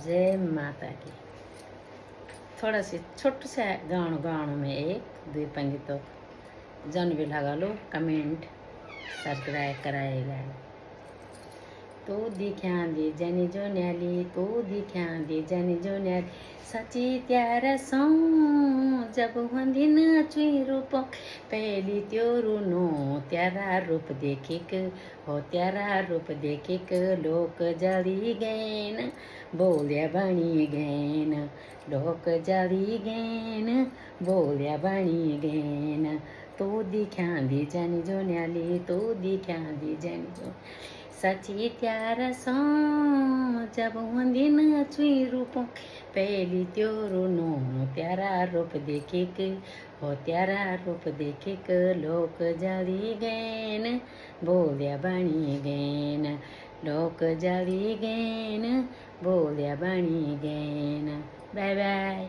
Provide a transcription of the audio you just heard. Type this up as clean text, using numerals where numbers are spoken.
जय माता की। थोड़ा सी छोटू सा गाणं में एक दुई पंगी तो जन भी लगा लो, कमेंट सब्सक्राइब कराएगा। तो दिख्या दे जनी जो न्याली, तो दिख्या दे जनी जो न्याली, साची त्यार सौ जब वंदिन चुई रूप पहली त्योरु नो त्यारा रूप देखिक हो, त्यारा रूप देखिक लोक जली गैन बोल्या बणी गैन, लोक जली गैन बोल्या बणी गैन। तो दिख्या दी जनी जो न्याली, तो दिख्या दी जनी जो सची त्यार सौ जब वंदिन चुई रूप पहली त्योरु नो त्यारा रूप देखिक हो, त्यारा रूप देखिक लोक जली गैन बोल्या बणी गैन, लोक जली गैन बोल्या बणी गैन। Bye bye.